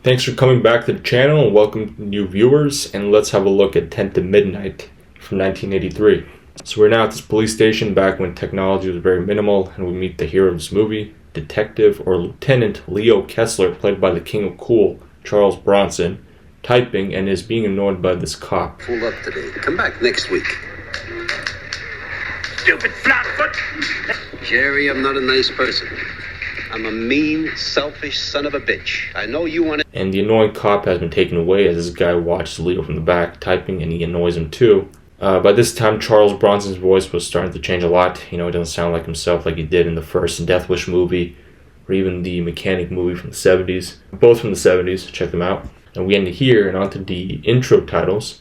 Thanks for coming back to the channel and welcome new viewers, and let's have a look at 10 to Midnight from 1983. So we're now at this police station back when technology was very minimal, and we meet the hero of this movie, Detective or Lieutenant Leo Kessler, played by the King of Cool, Charles Bronson, typing and is being annoyed by this cop. Pull up today. Come back next week. Stupid flatfoot! Jerry, I'm not a nice person. I'm a mean, selfish son of a bitch. I know you want to... And the annoying cop has been taken away as this guy watches Leo from the back typing, and he annoys him too. By this time, Charles Bronson's voice was starting to change a lot. You know, he doesn't sound like himself like he did in the first Death Wish movie, or even the Mechanic movie from the 70s. Both from the 70s, check them out. And we end here and onto the intro titles.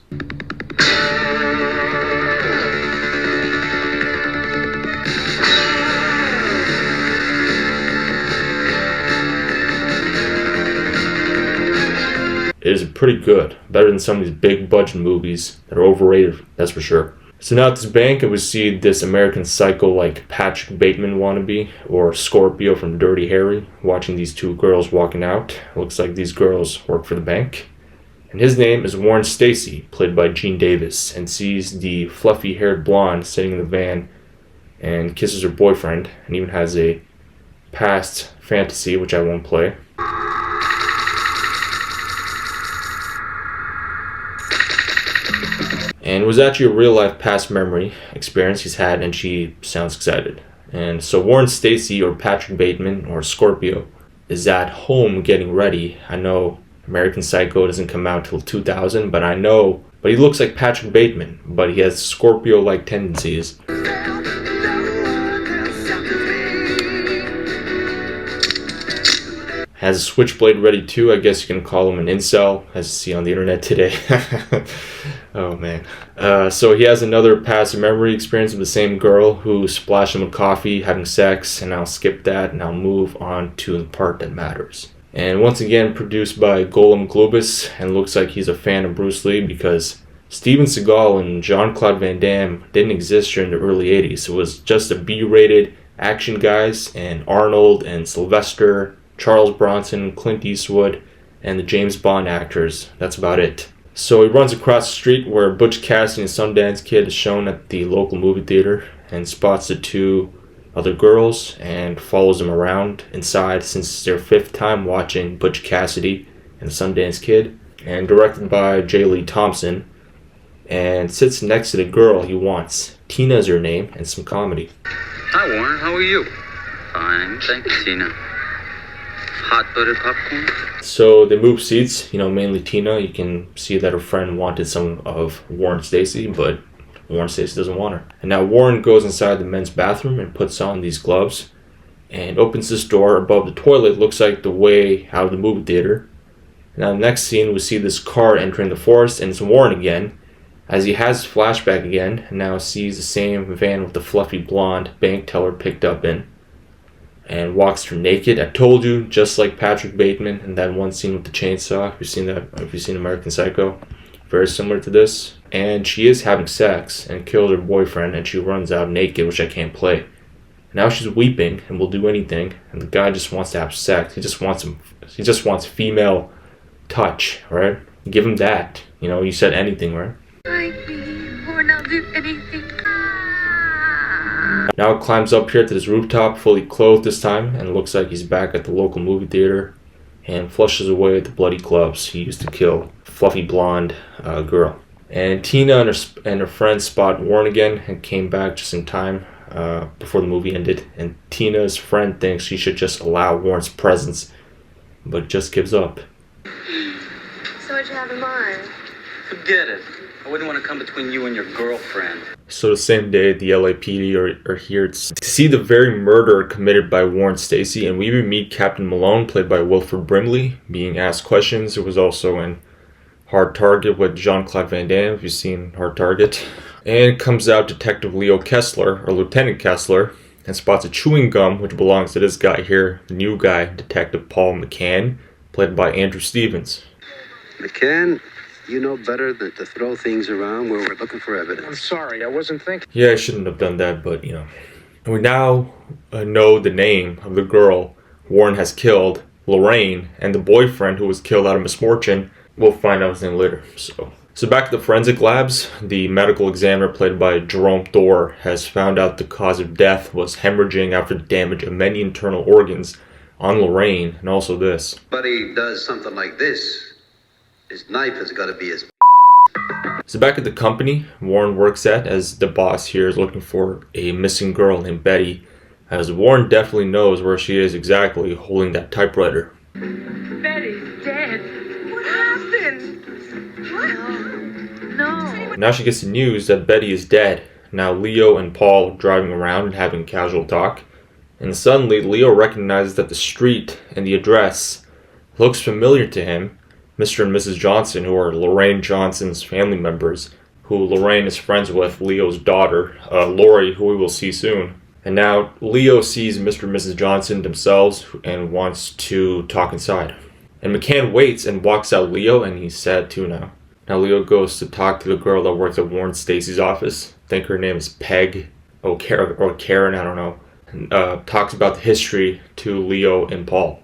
It is pretty good, better than some of these big budget movies that are overrated, that's for sure. So now at this bank, we see this American Psycho like Patrick Bateman wannabe, or Scorpio from Dirty Harry, watching these two girls walking out. It looks like these girls work for the bank. And his name is Warren Stacy, played by Gene Davis, and sees the fluffy-haired blonde sitting in the van and kisses her boyfriend, and even has a past fantasy, which I won't play. And it was actually a real-life past memory experience he's had, and she sounds excited. And so Warren Stacy, or Patrick Bateman, or Scorpio, is at home getting ready. I know American Psycho doesn't come out till 2000, but he looks like Patrick Bateman, but he has Scorpio-like tendencies. Has a switchblade ready too. I guess you can call him an incel, as you see on the internet today. Oh man. So he has another past memory experience with the same girl who splashed him with coffee, having sex, and I'll skip that and I'll move on to the part that matters. And once again, produced by Golem Globus, and looks like he's a fan of Bruce Lee because Steven Seagal and Jean-Claude Van Damme didn't exist during the early 80s. It was just a B-rated action guys, and Arnold and Sylvester, Charles Bronson, Clint Eastwood, and the James Bond actors. That's about it. So he runs across the street where Butch Cassidy and Sundance Kid is shown at the local movie theater, and spots the two other girls and follows them around inside since it's their fifth time watching Butch Cassidy and the Sundance Kid. And directed by J. Lee Thompson, and sits next to the girl he wants. Tina is her name, and some comedy. Hi Warren, how are you? Fine, thank you, Tina. Hot buttered popcorn? So they move seats, mainly Tina. You can see that her friend wanted some of Warren Stacy, but Warren Stacy doesn't want her. And now Warren goes inside the men's bathroom and puts on these gloves and opens this door above the toilet. Looks like the way out of the movie theater. And now the next scene, we see this car entering the forest, and it's Warren again, as he has his flashback again, and now sees the same van with the fluffy blonde bank teller picked up in, and walks her naked. I told you, just like Patrick Bateman in that one scene with the chainsaw. Have you seen American Psycho? Very similar to this. And she is having sex and kills her boyfriend, and she runs out naked, which I can't play. Now she's weeping and will do anything, and the guy just wants to have sex. He just wants female touch, right? Give him that. You said anything, right? Like me, or I'll do anything. Now it climbs up here to this rooftop, fully clothed this time, and looks like he's back at the local movie theater, and flushes away the bloody clubs he used to kill fluffy blonde girl. And Tina and her friends spot Warren again and came back just in time before the movie ended. And Tina's friend thinks she should just allow Warren's presence, but just gives up. So what you have in mind? Forget it. I wouldn't want to come between you and your girlfriend. So the same day, the LAPD are here to see the very murder committed by Warren Stacy, and we even meet Captain Malone, played by Wilford Brimley, being asked questions. It was also in Hard Target with Jean-Claude Van Damme, if you've seen Hard Target. And comes out Detective Leo Kessler, or Lieutenant Kessler, and spots a chewing gum, which belongs to this guy here, the new guy, Detective Paul McCann, played by Andrew Stevens. McCann, you know better than to throw things around where we're looking for evidence. I'm sorry, I wasn't thinking. Yeah, I shouldn't have done that, but And we now know the name of the girl Warren has killed, Lorraine, and the boyfriend who was killed out of misfortune. We'll find out his name later. So back at the forensic labs, the medical examiner played by Jerome Thor has found out the cause of death was hemorrhaging after the damage of many internal organs on Lorraine, and also this. Buddy does something like this, his knife has got to be his. So back at the company Warren works at, as the boss here is looking for a missing girl named Betty, as Warren definitely knows where she is exactly, holding that typewriter. Betty's dead. What happened? What? No. Now she gets the news that Betty is dead. Now Leo and Paul are driving around and having casual talk. And suddenly Leo recognizes that the street and the address looks familiar to him. Mr. and Mrs. Johnson, who are Lorraine Johnson's family members, who Lorraine is friends with Leo's daughter, Lori, who we will see soon. And now Leo sees Mr. and Mrs. Johnson themselves and wants to talk inside. And McCann waits and walks out Leo, and he's sad too now. Now Leo goes to talk to the girl that works at Warren Stacy's office. I think her name is Peg, or Karen, I don't know. And, talks about the history to Leo and Paul.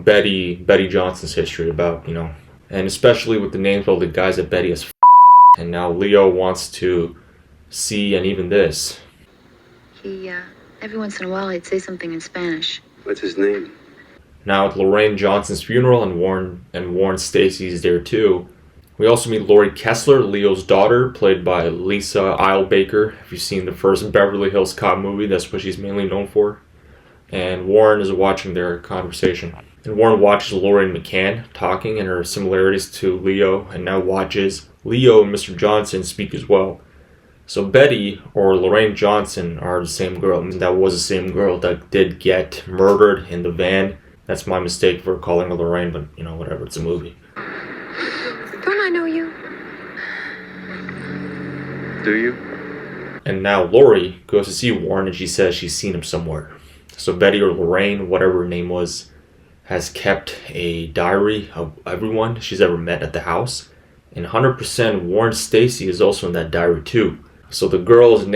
Betty Johnson's history about, and especially with the names of all the guys that Betty has and now Leo wants to see, and even this. He, every once in a while he'd say something in Spanish. What's his name? Now at Lorraine Johnson's funeral, and Warren Stacy's there too, we also meet Lori Kessler, Leo's daughter, played by Lisa Eilbaker. If you've seen the first Beverly Hills Cop movie, that's what she's mainly known for. And Warren is watching their conversation. And Warren watches Lori and McCann talking and her similarities to Leo, and now watches Leo and Mr. Johnson speak as well. So Betty, or Lorraine Johnson, are the same girl. That was the same girl that did get murdered in the van. That's my mistake for calling her Lorraine, but whatever, it's a movie. Don't I know you? Do you? And now Lori goes to see Warren, and she says she's seen him somewhere. So Betty, or Lorraine, whatever her name was, has kept a diary of everyone she's ever met at the house. And 100% Warren Stacy is also in that diary too. So the girl is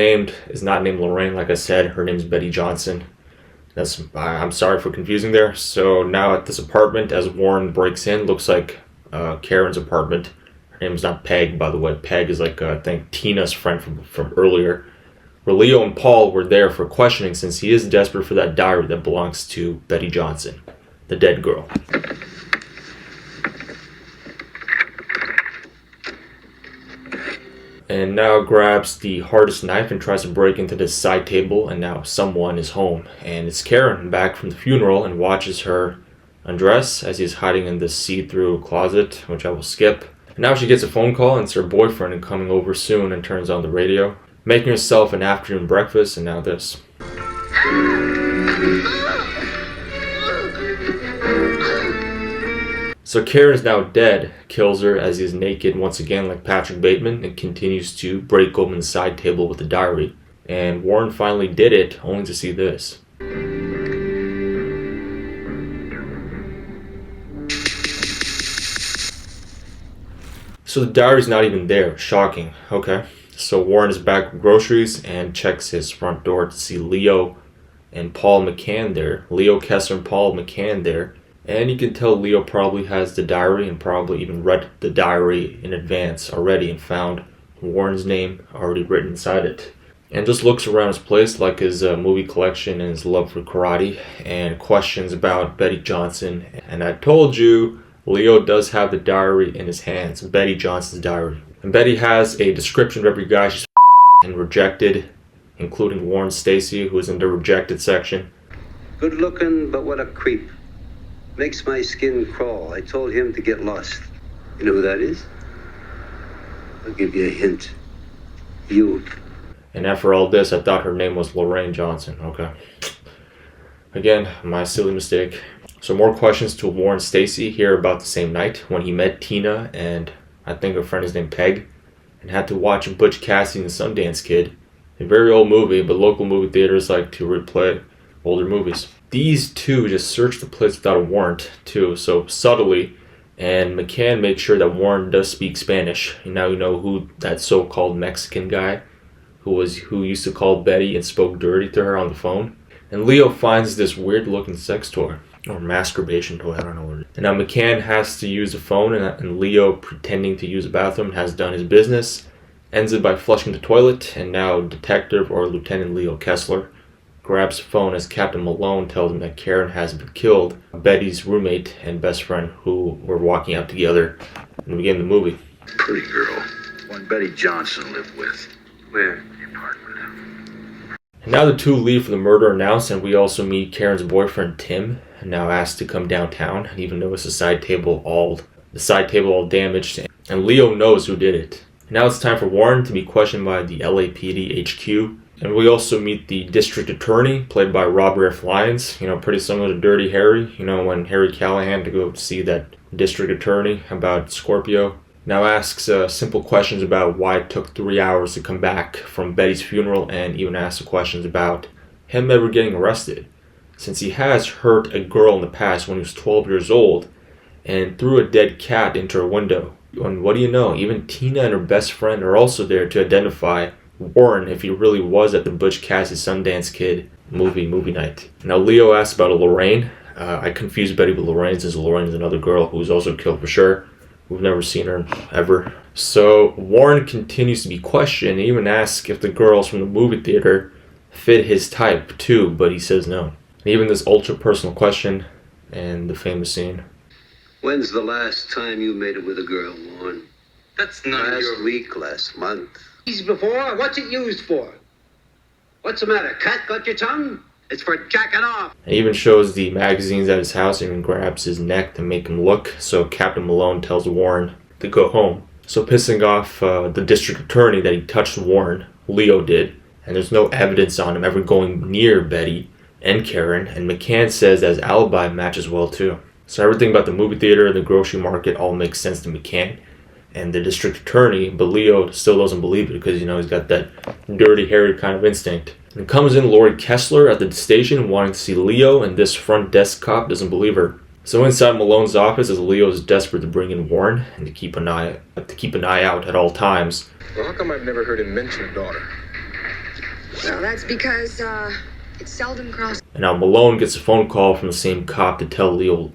not named Lorraine, like I said. Her name's Betty Johnson. I'm sorry for confusing there. So now at this apartment, as Warren breaks in, looks like Karen's apartment. Her name's not Peg, by the way. Peg is like, I think, Tina's friend from earlier. Where Leo and Paul were there for questioning, since he is desperate for that diary that belongs to Betty Johnson, the dead girl. And now grabs the hardest knife and tries to break into this side table, and now someone is home. And it's Karen, back from the funeral, and watches her undress as he's hiding in this see-through closet, which I will skip. And now she gets a phone call, and it's her boyfriend coming over soon, and turns on the radio, making herself an afternoon breakfast, and now this. So Karen is now dead, kills her as he is naked once again like Patrick Bateman, and continues to break open the side table with the diary. And Warren finally did it, only to see this. So the diary's not even there. Shocking. Okay. So Warren is back with groceries and checks his front door to see Leo and Paul McCann there. Leo Kessler and Paul McCann there. And you can tell Leo probably has the diary and probably even read the diary in advance already and found Warren's name already written inside it. And just looks around his place like his movie collection and his love for karate and questions about Betty Johnson. And I told you, Leo does have the diary in his hands, Betty Johnson's diary. And Betty has a description of every guy she's and rejected, including Warren Stacy, who is in the rejected section. Good looking, but what a creep. Makes my skin crawl. I told him to get lost. You know who that is? I'll give you a hint. You. And after all this, I thought her name was Lorraine Johnson. Okay. Again, my silly mistake. So more questions to Warren Stacy here about the same night when he met Tina and I think her friend is named Peg, and had to watch Butch Cassidy and the Sundance Kid. A very old movie, but local movie theaters like to replay older movies. These two just searched the place without a warrant too, so subtly, and McCann made sure that Warren does speak Spanish. And now you know who that so-called Mexican guy who used to call Betty and spoke dirty to her on the phone. And Leo finds this weird looking sex toy. or masturbation toy, I don't know what it is. And now McCann has to use the phone, and Leo, pretending to use the bathroom, has done his business, ends it by flushing the toilet, and now Detective or Lieutenant Leo Kessler grabs the phone as Captain Malone tells him that Karen has been killed, Betty's roommate and best friend who were walking out together in the beginning of the movie. Pretty girl. One Betty Johnson lived with. Where? The apartment. And now the two leave for the murder announced, and we also meet Karen's boyfriend Tim, now asked to come downtown, and even notice the side table all damaged, and Leo knows who did it. Now it's time for Warren to be questioned by the LAPD HQ. And we also meet the district attorney, played by Robert F. Lyons, pretty similar to Dirty Harry, when Harry Callahan had to go see that district attorney about Scorpio. Now asks simple questions about why it took 3 hours to come back from Betty's funeral, and even asks questions about him ever getting arrested, since he has hurt a girl in the past when he was 12 years old and threw a dead cat into her window. And what do you know, even Tina and her best friend are also there to identify Warren if he really was at the Butch Cassidy Sundance Kid movie night. Now Leo asks about Lorraine. I confused Betty with Lorraine, since Lorraine is another girl who was also killed for sure. We've never seen her ever. So Warren continues to be questioned, and even asks if the girls from the movie theater fit his type too, but he says no. And even this ultra personal question and the famous scene. When's the last time you made it with a girl, Warren? That's not Last week, last month. Before? What's it used for? What's the matter? Cat got your tongue? It's for jacking off. He even shows the magazines at his house and even grabs his neck to make him look, so Captain Malone tells Warren to go home. So pissing off the district attorney that he touched Warren, Leo did, and there's no evidence on him ever going near Betty and Karen, and McCann says that his alibi matches well too. So everything about the movie theater and the grocery market all makes sense to McCann and the district attorney, but Leo still doesn't believe it because, he's got that Dirty Harry kind of instinct. And comes in Lori Kessler at the station wanting to see Leo, and this front desk cop doesn't believe her. So inside Malone's office, as Leo is desperate to bring in Warren and to keep an eye out at all times. Well, how come I've never heard him mention a daughter? Well, that's because, it's seldom crossed. And now Malone gets a phone call from the same cop to tell Leo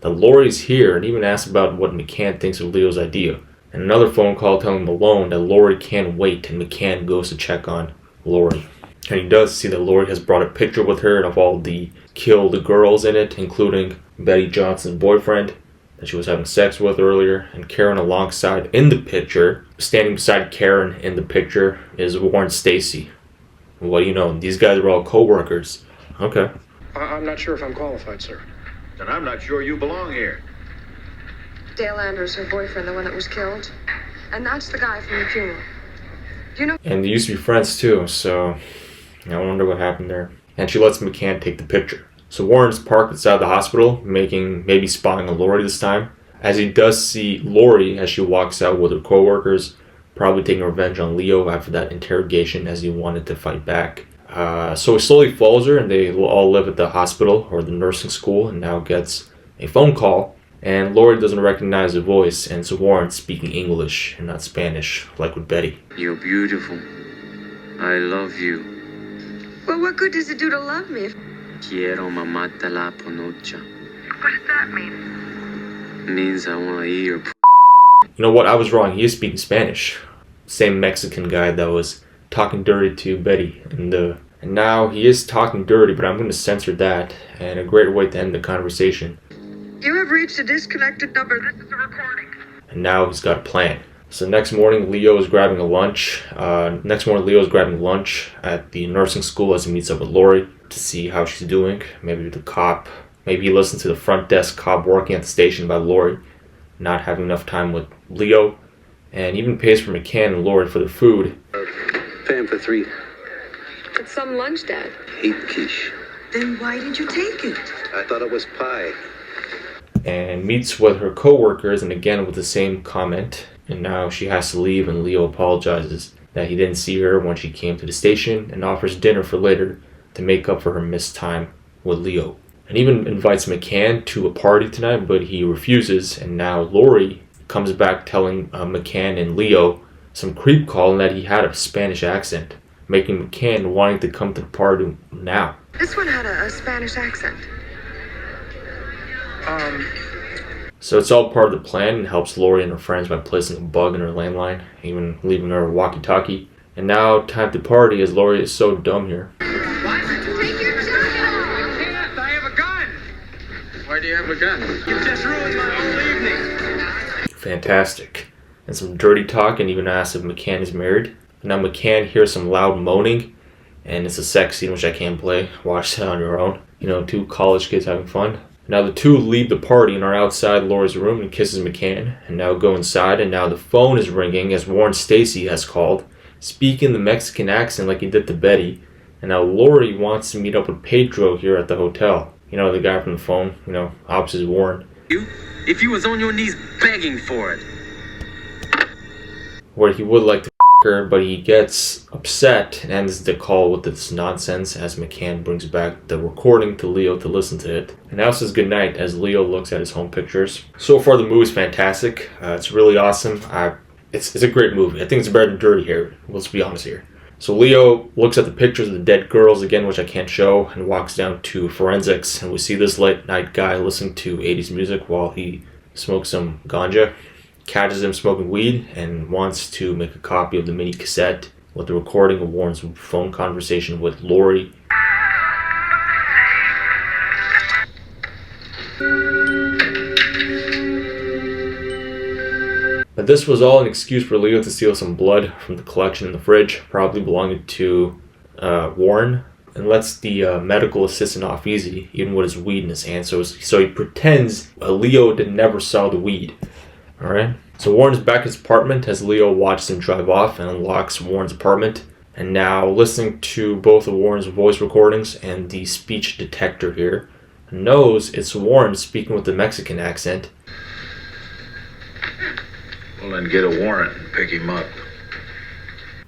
that Lori's here, and even asks about what McCann thinks of Leo's idea. And another phone call telling Malone that Lori can't wait, and McCann goes to check on Lori. And he does see that Lori has brought a picture with her of all the killed girls in it, including Betty Johnson's boyfriend that she was having sex with earlier, and Karen alongside in the picture. Standing beside Karen in the picture is Warren Stacy. What do you know? These guys are all co-workers. Okay. I'm not sure if I'm qualified, sir. And I'm not sure you belong here. Dale Anders, her boyfriend, the one that was killed. And that's the guy from the funeral. And they used to be friends too, so I wonder what happened there. And she lets McCann take the picture. So Warren's parked outside the hospital, maybe spying on Lori this time, as he does see Lori as she walks out with her co-workers, probably taking revenge on Leo after that interrogation as he wanted to fight back. So he slowly follows her, and they will all live at the hospital or the nursing school, and now gets a phone call, and Lori doesn't recognize the voice, and so Warren's speaking English and not Spanish, like with Betty. You're beautiful. I love you. Well, what good does it do to love me if... Quiero mamarte la ponocha. What does that mean? Means I want to eat your You know what? I was wrong. He is speaking Spanish. Same Mexican guy that was talking dirty to Betty. And now he is talking dirty, but I'm going to censor that. And a great way to end the conversation. You have reached a disconnected number. This is a recording. And now he's got a plan. So next morning, Leo is grabbing lunch at the nursing school as he meets up with Lori to see how she's doing. Maybe he listens to the front desk cop working at the station about Lori not having enough time with Leo, and even pays for McCann and Lori for their food. Pay him for 3. It's some lunch, Dad. Hate quiche. Then why did you take it? I thought it was pie. And meets with her co-workers, and again with the same comment. And now she has to leave, and Leo apologizes that he didn't see her when she came to the station, and offers dinner for later to make up for her missed time with Leo. And even invites McCann to a party tonight, but he refuses, and now Lori comes back telling McCann and Leo some creep call and that he had a Spanish accent, making McCann wanting to come to the party now. This one had a Spanish accent. So it's all part of the plan and helps Lori and her friends by placing a bug in her landline, even leaving her walkie-talkie. And now, time to party as Lori is so dumb here. What? Take your jacket off! I can't. I have a gun. Why do you have a gun? You just ruined my whole evening. Fantastic. And some dirty talk, and even asks if McCann is married. Now McCann hears some loud moaning, and it's a sex scene which I can't play. Watch that on your own. You know, two college kids having fun. Now the two leave the party and are outside Laura's room and kisses McCann, and now go inside, and now the phone is ringing as Warren Stacy has called, speaking the Mexican accent like he did to Betty, and now Lori wants to meet up with Pedro here at the hotel. You know, the guy from the phone, you know, opposite Warren. If you was on your knees begging for it. Where he would like to her, but he gets upset and ends the call with this nonsense as McCann brings back the recording to Leo to listen to it. And now says goodnight as Leo looks at his home pictures. So far the movie is fantastic. It's really awesome. It's a great movie. I think it's better than Dirty Harry. Let's be honest here. So Leo looks at the pictures of the dead girls again, which I can't show, and walks down to forensics. And we see this late night guy listening to 80s music while he smokes some ganja. Catches him smoking weed and wants to make a copy of the mini cassette with the recording of Warren's phone conversation with Lori. But this was all an excuse for Leo to steal some blood from the collection in the fridge, probably belonging to Warren, and lets the medical assistant off easy, even with his weed in his hand. So he pretends Leo never saw the weed. Alright, so Warren is back at his apartment as Leo watches him drive off and unlocks Warren's apartment. And now listening to both of Warren's voice recordings and the speech detector here, knows it's Warren speaking with the Mexican accent. Well, then get a warrant and pick him up.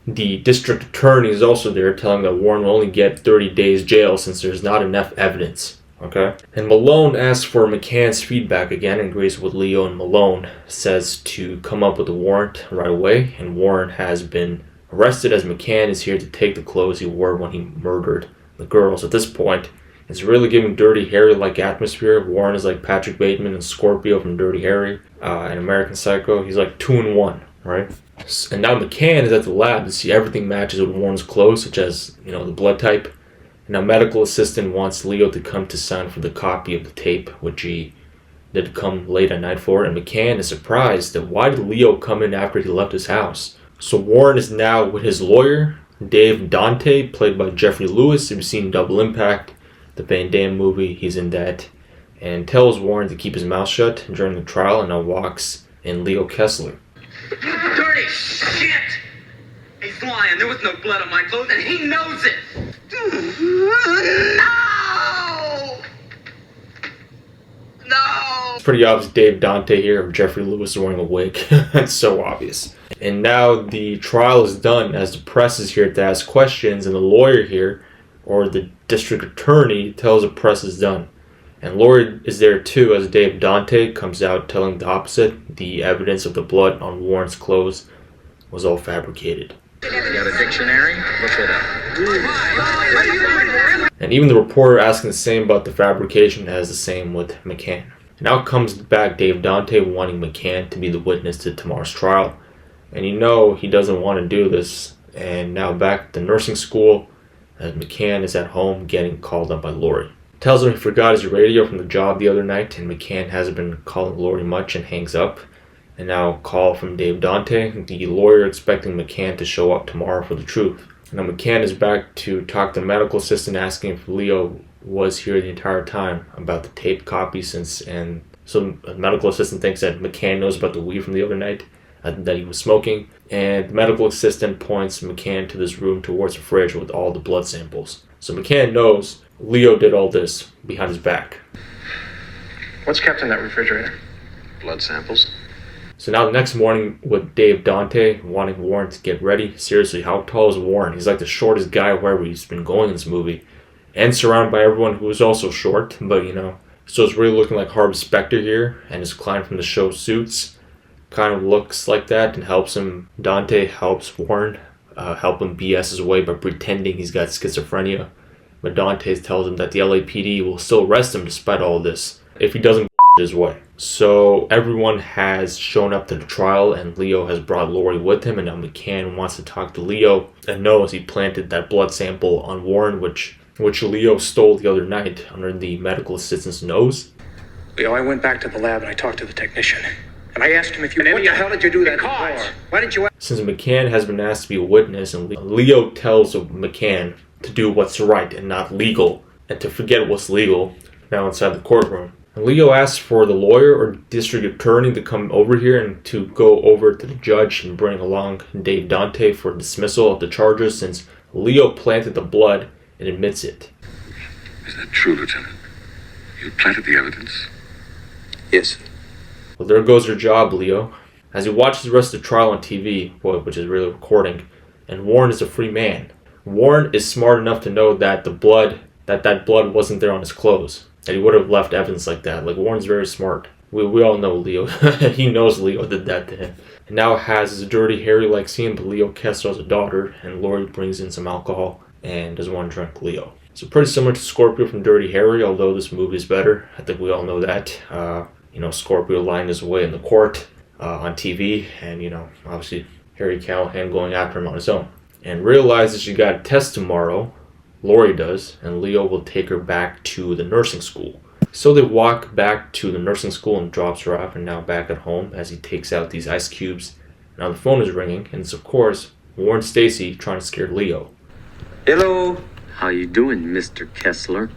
The district attorney is also there telling that Warren will only get 30 days jail since there's not enough evidence. Okay. And Malone asks for McCann's feedback again and agrees with Leo, and Malone says to come up with a warrant right away, and Warren has been arrested as McCann is here to take the clothes he wore when he murdered the girls. At this point, it's really giving Dirty Harry-like atmosphere. Warren is like Patrick Bateman and Scorpio from Dirty Harry and American Psycho. He's like 2 in 1, right? And now McCann is at the lab to see everything matches with Warren's clothes, such as, you know, the blood type. Now, medical assistant wants Leo to come to sign for the copy of the tape, which he did come late at night for, and McCann is surprised that why did Leo come in after he left his house? So Warren is now with his lawyer, Dave Dante, played by Jeffrey Lewis. If you've seen Double Impact, the Van Damme movie, he's in that, and tells Warren to keep his mouth shut during the trial, and now walks in Leo Kessler. You dirty shit! He's lying. There was no blood on my clothes, and he knows it. No! It's pretty obvious Dave Dante here, or Jeffrey Lewis is wearing a wig. It's so obvious. And now the trial is done as the press is here to ask questions, and the lawyer here, or the district attorney, tells the press is done. And Lori is there too as Dave Dante comes out telling the opposite. The evidence of the blood on Warren's clothes was all fabricated. You got a dictionary? Look it up. And even the reporter asking the same about the fabrication as the same with McCann. And out comes back Dave Dante wanting McCann to be the witness to tomorrow's trial. And you know he doesn't want to do this. And now back at the nursing school, as McCann is at home getting called up by Lori. Tells him he forgot his radio from the job the other night, and McCann hasn't been calling Lori much and hangs up. And now call from Dave Dante, the lawyer expecting McCann to show up tomorrow for the truth. Now McCann is back to talk to the medical assistant asking if Leo was here the entire time about the tape copy and so the medical assistant thinks that McCann knows about the weed from the other night that he was smoking, and the medical assistant points McCann to this room towards the fridge with all the blood samples. So McCann knows Leo did all this behind his back. What's kept in that refrigerator? Blood samples. So now the next morning with Dave Dante wanting Warren to get ready. Seriously, how tall is Warren? He's like the shortest guy wherever he's been going in this movie. And surrounded by everyone who is also short, but you know. So it's really looking like Harvey Specter here, and his client from the show Suits kind of looks like that and helps him. Dante helps Warren help him BS his way by pretending he's got schizophrenia. But Dante tells him that the LAPD will still arrest him despite all this. If he doesn't his way. So everyone has shown up to the trial, and Leo has brought Lori with him, and now McCann wants to talk to Leo and knows he planted that blood sample on Warren, which Leo stole the other night under the medical assistant's nose. Leo, I went back to the lab and I talked to the technician. And I asked him if you... What the hell did you do that for? Why didn't you... Since McCann has been asked to be a witness, and Leo tells McCann to do what's right and not legal, and to forget what's legal now inside the courtroom. And Leo asks for the lawyer or district attorney to come over here and to go over to the judge and bring along Dave Dante for dismissal of the charges, since Leo planted the blood and admits it. Is that true, Lieutenant? You planted the evidence? Yes. Well, there goes your job, Leo. As he watches the rest of the trial on TV, which is really recording, and Warren is a free man. Warren is smart enough to know that that blood wasn't there on his clothes, that he would have left evidence like that. Like, Warren's very smart. We all know Leo. He knows Leo did that to him. And now has his dirty, hairy-like scene, but Leo Kessler has a daughter, and Lori brings in some alcohol and doesn't want to drink Leo. So pretty similar to Scorpio from Dirty Harry, although this movie is better. I think we all know that. Scorpio lying his way in the court on TV, and, obviously Harry Callahan going after him on his own. And realizes she got a test tomorrow, Lori does, and Leo will take her back to the nursing school. So they walk back to the nursing school and drops her off, and now back at home as he takes out these ice cubes. Now the phone is ringing, and it's of course Warren Stacy trying to scare Leo. Hello. How you doing, Mr. Kessler?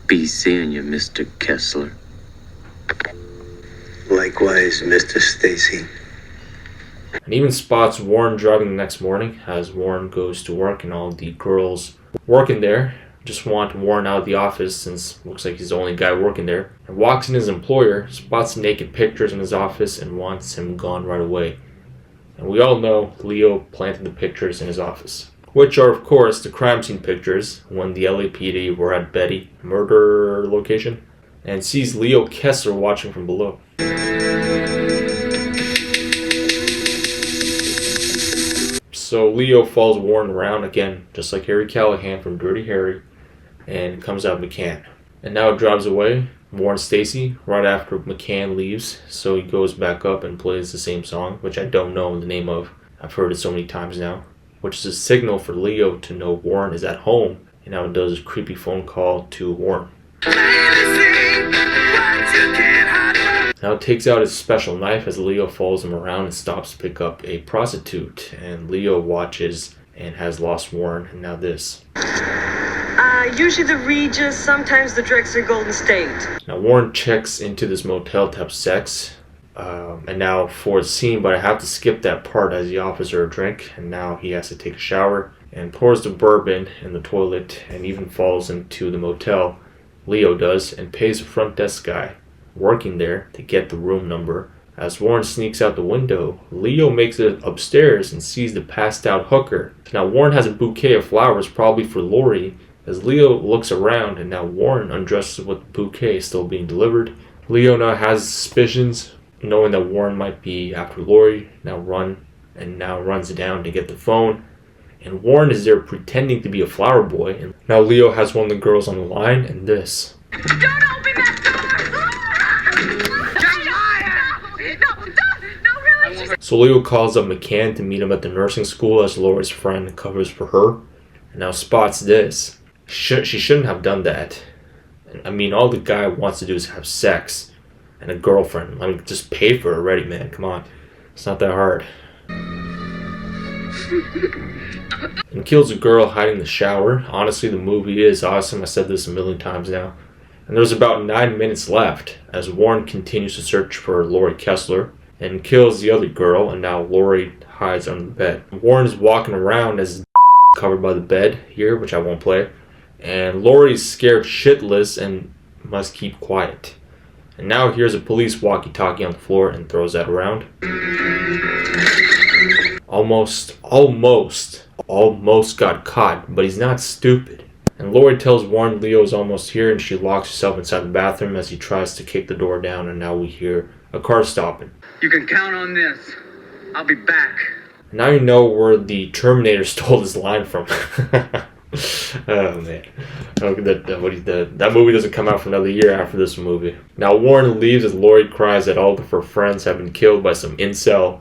Be seeing you, Mr. Kessler. Likewise, Mr. Stacy. And even spots Warren driving the next morning as Warren goes to work, and all the girls working there just want Warren out of the office, since it looks like he's the only guy working there. And walks in his employer, spots naked pictures in his office, and wants him gone right away. And we all know Leo planted the pictures in his office, which are of course the crime scene pictures when the LAPD were at Betty murder location, and sees Leo Kessler watching from below. So Leo follows Warren around again, just like Harry Callahan from Dirty Harry, and comes out McCann. And now it drives away, Warren Stacy, right after McCann leaves, so he goes back up and plays the same song, which I don't know the name of. I've heard it so many times now, which is a signal for Leo to know Warren is at home, and now it does a creepy phone call to Warren. Now it takes out his special knife as Leo follows him around and stops to pick up a prostitute, and Leo watches and has lost Warren, and now this. Usually the Regis, sometimes the Drexler Golden State. Now Warren checks into this motel to have sex, and now for the scene, but I have to skip that part as he offers her a drink, and now he has to take a shower and pours the bourbon in the toilet and even falls into the motel. Leo does, and pays the front desk guy working there to get the room number. As Warren sneaks out the window, Leo makes it upstairs and sees the passed out hooker. Now Warren has a bouquet of flowers, probably for Lori, as Leo looks around, and now Warren undresses with the bouquet still being delivered. Leo now has suspicions, knowing that Warren might be after Lori, now runs down to get the phone. And Warren is there pretending to be a flower boy, and now Leo has one of the girls on the line, and this. Don't open that door! No, really. So Leo calls up McCann to meet him at the nursing school as Lori's friend covers for her, and now spots this. She shouldn't have done that. I mean, all the guy wants to do is have sex and a girlfriend. I mean, just pay for it already, man. Come on. It's not that hard. And kills a girl hiding in the shower. Honestly, the movie is awesome. I said this a million times now. And there's about 9 minutes left as Warren continues to search for Lori Kessler and kills the other girl, and now Lori hides under the bed. Warren's walking around as his covered by the bed here, which I won't play. And Lori's scared shitless and must keep quiet. And now here's a police walkie-talkie on the floor and throws that around. Almost got caught, but he's not stupid. And Lori tells Warren Leo is almost here, and she locks herself inside the bathroom as he tries to kick the door down, and now we hear a car stopping. You can count on this. I'll be back. Now you know where the Terminator stole this line from. Oh man, that movie doesn't come out for another year after this movie. Now Warren leaves as Laurie cries that all of her friends have been killed by some incel,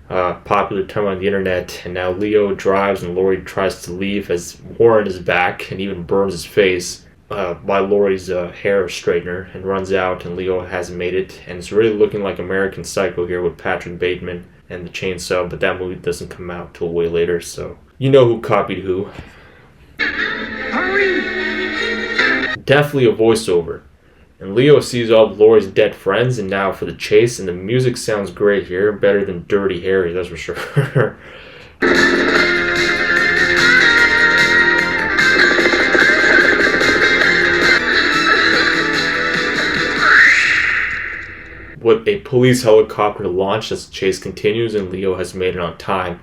popular term on the internet, and now Leo drives and Laurie tries to leave as Warren is back and even burns his face by Laurie's hair straightener and runs out, and Leo hasn't made it, and it's really looking like American Psycho here with Patrick Bateman and the chainsaw, but that movie doesn't come out till way later, so you know who copied who. Definitely a voiceover. And Leo sees all of Laurie's dead friends and now for the chase, and the music sounds great here, better than Dirty Harry, that's for sure. With a police helicopter launched as the chase continues, and Leo has made it on time,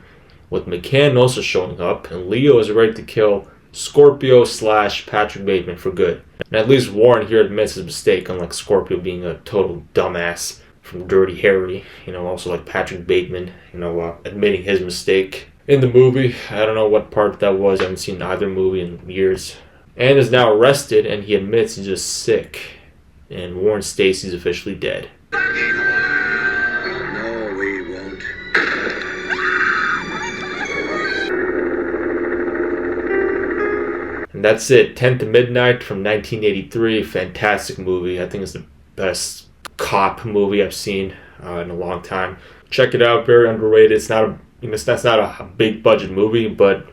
with McCann also showing up, and Leo is ready to kill Scorpio / Patrick Bateman for good. And at least Warren here admits his mistake, unlike Scorpio being a total dumbass from Dirty Harry, also like Patrick Bateman, admitting his mistake in the movie. I don't know what part that was, I haven't seen either movie in years. And is now arrested, and he admits he's just sick, and Warren Stacy's officially dead. No, we won't. And that's it. 10 to Midnight from 1983. Fantastic movie. I think it's the best cop movie I've seen in a long time. Check it out. Very underrated. It's not that's not a big budget movie, but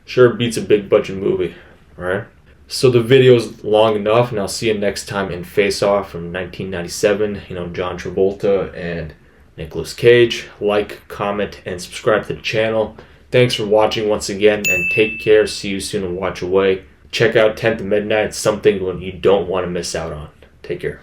sure beats a big budget movie. All right. So the video's long enough, and I'll see you next time in Face Off from 1997. John Travolta and Nicolas Cage. Like, comment, and subscribe to the channel. Thanks for watching once again, and take care. See you soon and watch away. Check out 10 to Midnight. It's something you don't want to miss out on. Take care.